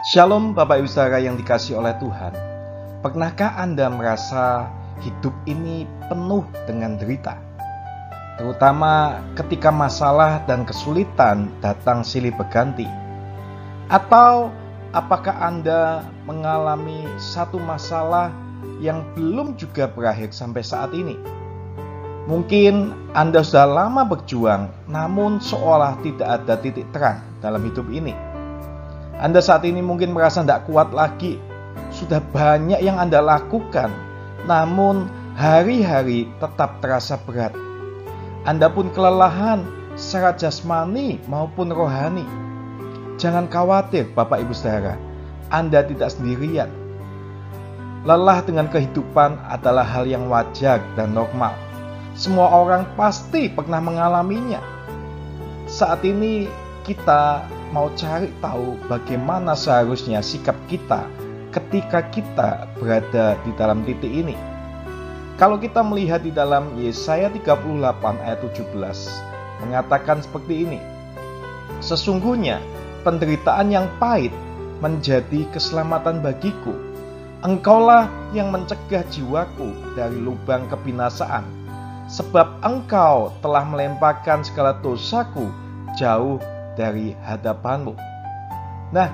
Shalom Bapak Ibu Saudara yang dikasihi oleh Tuhan. Pernahkah Anda merasa hidup ini penuh dengan derita? Terutama ketika masalah dan kesulitan datang silih berganti. Atau apakah Anda mengalami satu masalah yang belum juga berakhir sampai saat ini? Mungkin Anda sudah lama berjuang, namun seolah tidak ada titik terang dalam hidup ini. Anda saat ini mungkin merasa tidak kuat lagi. Sudah banyak yang Anda lakukan, namun hari-hari tetap terasa berat. Anda pun kelelahan secara jasmani maupun rohani. Jangan khawatir Bapak Ibu Saudara, Anda tidak sendirian. Lelah dengan kehidupan adalah hal yang wajar dan normal. Semua orang pasti pernah mengalaminya. Saat ini kita mau cari tahu bagaimana seharusnya sikap kita ketika kita berada di dalam titik ini. Kalau kita melihat di dalam Yesaya 38 ayat 17 mengatakan seperti ini. Sesungguhnya penderitaan yang pahit menjadi keselamatan bagiku. Engkaulah yang mencegah jiwaku dari lubang kebinasaan. Sebab engkau telah melemparkan segala dosaku jauh dari hadapanmu. Nah,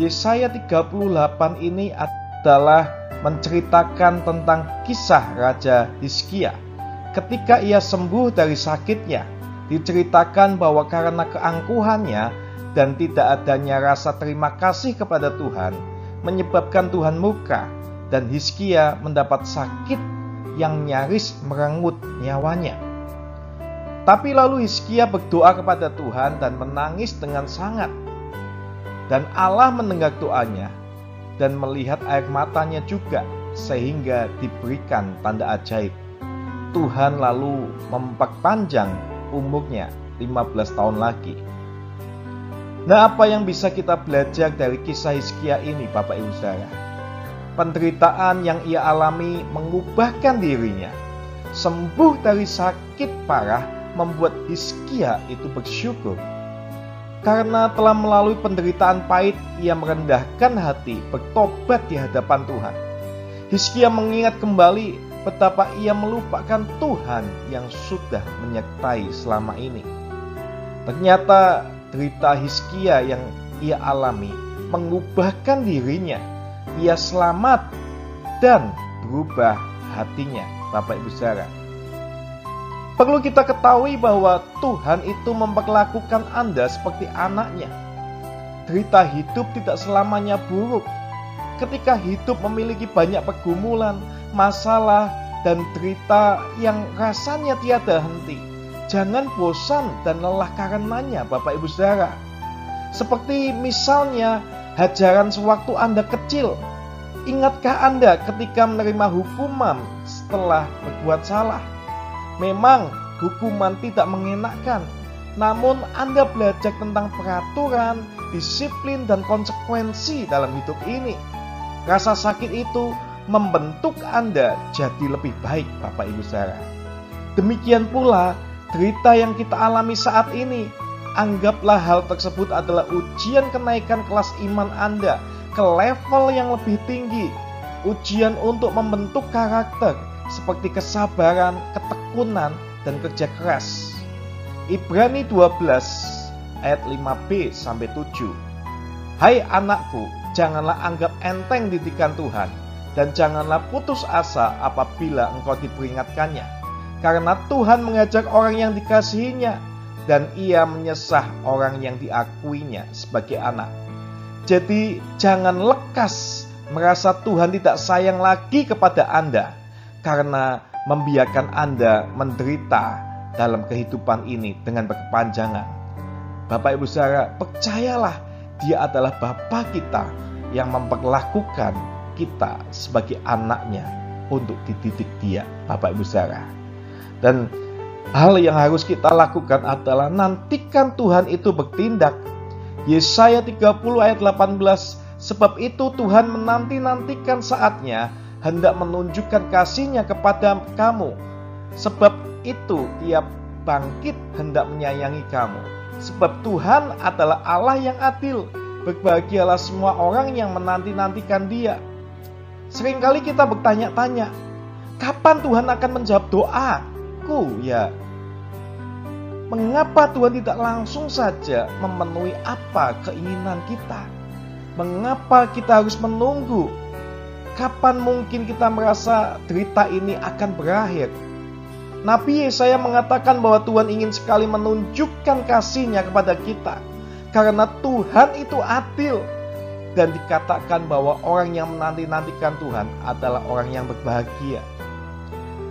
Yesaya 38 ini adalah menceritakan tentang kisah Raja Hizkia. Ketika ia sembuh dari sakitnya, diceritakan bahwa karena keangkuhannya dan tidak adanya rasa terima kasih kepada Tuhan, menyebabkan Tuhan murka dan Hizkia mendapat sakit yang nyaris merenggut nyawanya. Tapi lalu Hizkia berdoa kepada Tuhan dan menangis dengan sangat. Dan Allah mendengar doanya dan melihat air matanya juga, sehingga diberikan tanda ajaib. Tuhan lalu memperpanjang umurnya 15 tahun lagi. Nah, apa yang bisa kita belajar dari kisah Hizkia ini Bapak Ibu Saudara? Penderitaan yang ia alami mengubahkan dirinya. Sembuh dari sakit parah membuat Hizkia itu bersyukur. Karena telah melalui penderitaan pahit, ia merendahkan hati, bertobat di hadapan Tuhan. Hizkia mengingat kembali betapa ia melupakan Tuhan yang sudah menyertai selama ini. Ternyata derita Hizkia yang ia alami mengubahkan dirinya. Ia selamat dan berubah hatinya, Bapak Ibu Saudara. Perlu kita ketahui bahwa Tuhan itu memperlakukan Anda seperti anaknya. Derita hidup tidak selamanya buruk. Ketika hidup memiliki banyak pergumulan, masalah, dan derita yang rasanya tiada henti, jangan bosan dan lelah karenanya Bapak Ibu Saudara. Seperti misalnya hajaran sewaktu Anda kecil. Ingatkah Anda ketika menerima hukuman setelah berbuat salah? Memang hukuman tidak mengenakan, namun Anda belajar tentang peraturan, disiplin, dan konsekuensi dalam hidup ini. Rasa sakit itu membentuk Anda jadi lebih baik Bapak Ibu Saudara. Demikian pula derita yang kita alami saat ini. Anggaplah hal tersebut adalah ujian kenaikan kelas iman Anda ke level yang lebih tinggi. Ujian untuk membentuk karakter seperti kesabaran, ketekunan, dan kerja keras. Ibrani 12 ayat 5b sampai 7. Hai anakku, janganlah anggap enteng didikan Tuhan, dan janganlah putus asa apabila engkau diperingatkannya. Karena Tuhan mengajar orang yang dikasihinya, dan ia menyesah orang yang diakuinya sebagai anak. Jadi jangan lekas merasa Tuhan tidak sayang lagi kepada Anda, karena membiarkan Anda menderita dalam kehidupan ini dengan berkepanjangan. Bapak Ibu Saudara, percayalah Dia adalah Bapa kita yang memperlakukan kita sebagai anaknya untuk dididik Dia, Bapak Ibu Saudara. Dan hal yang harus kita lakukan adalah nantikan Tuhan itu bertindak. Yesaya 30 ayat 18, sebab itu Tuhan menanti-nantikan saatnya hendak menunjukkan kasih-Nya kepada kamu. Sebab itu Ia bangkit hendak menyayangi kamu. Sebab Tuhan adalah Allah yang adil. Berbahagialah semua orang yang menanti-nantikan Dia. Seringkali kita bertanya-tanya, kapan Tuhan akan menjawab doaku ya? Mengapa Tuhan tidak langsung saja memenuhi apa keinginan kita? Mengapa kita harus menunggu? Kapan mungkin kita merasa derita ini akan berakhir? Nabi Yesaya mengatakan bahwa Tuhan ingin sekali menunjukkan kasih-Nya kepada kita. Karena Tuhan itu adil. Dan dikatakan bahwa orang yang menanti-nantikan Tuhan adalah orang yang berbahagia.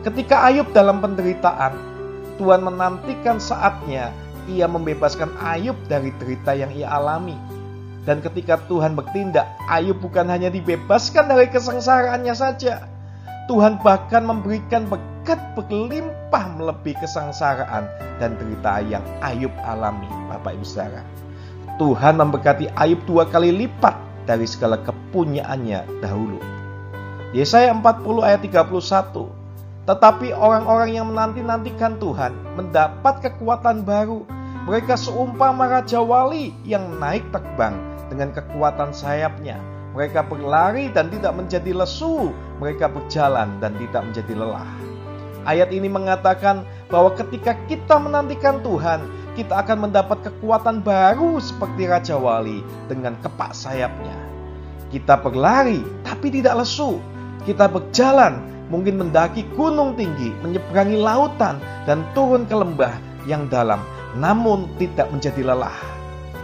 Ketika Ayub dalam penderitaan, Tuhan menantikan saatnya Ia membebaskan Ayub dari derita yang ia alami. Dan ketika Tuhan bertindak, Ayub bukan hanya dibebaskan dari kesengsaraannya saja. Tuhan bahkan memberikan berkat berlimpah melebihi kesengsaraan dan derita yang Ayub alami, Bapak Ibu Saudara. Tuhan memberkati Ayub 2 kali lipat dari segala kepunyaannya dahulu. Yesaya 40 ayat 31. Tetapi orang-orang yang menanti-nantikan Tuhan mendapat kekuatan baru. Mereka seumpama raja wali yang naik terbang dengan kekuatan sayapnya. Mereka berlari dan tidak menjadi lesu. Mereka berjalan dan tidak menjadi lelah. Ayat ini mengatakan bahwa ketika kita menantikan Tuhan, kita akan mendapat kekuatan baru seperti raja wali dengan kepak sayapnya. Kita berlari tapi tidak lesu. Kita berjalan, mungkin mendaki gunung tinggi, menyeberangi lautan dan turun ke lembah yang dalam, namun tidak menjadi lelah.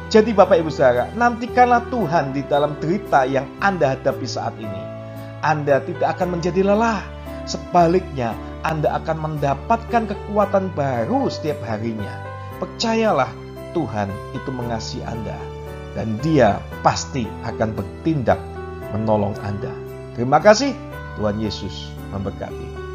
Jadi Bapak Ibu Saudara, nantikanlah Tuhan di dalam derita yang Anda hadapi saat ini. Anda tidak akan menjadi lelah. Sebaliknya, Anda akan mendapatkan kekuatan baru setiap harinya. Percayalah, Tuhan itu mengasihi Anda. Dan Dia pasti akan bertindak menolong Anda. Terima kasih, Tuhan Yesus memberkati.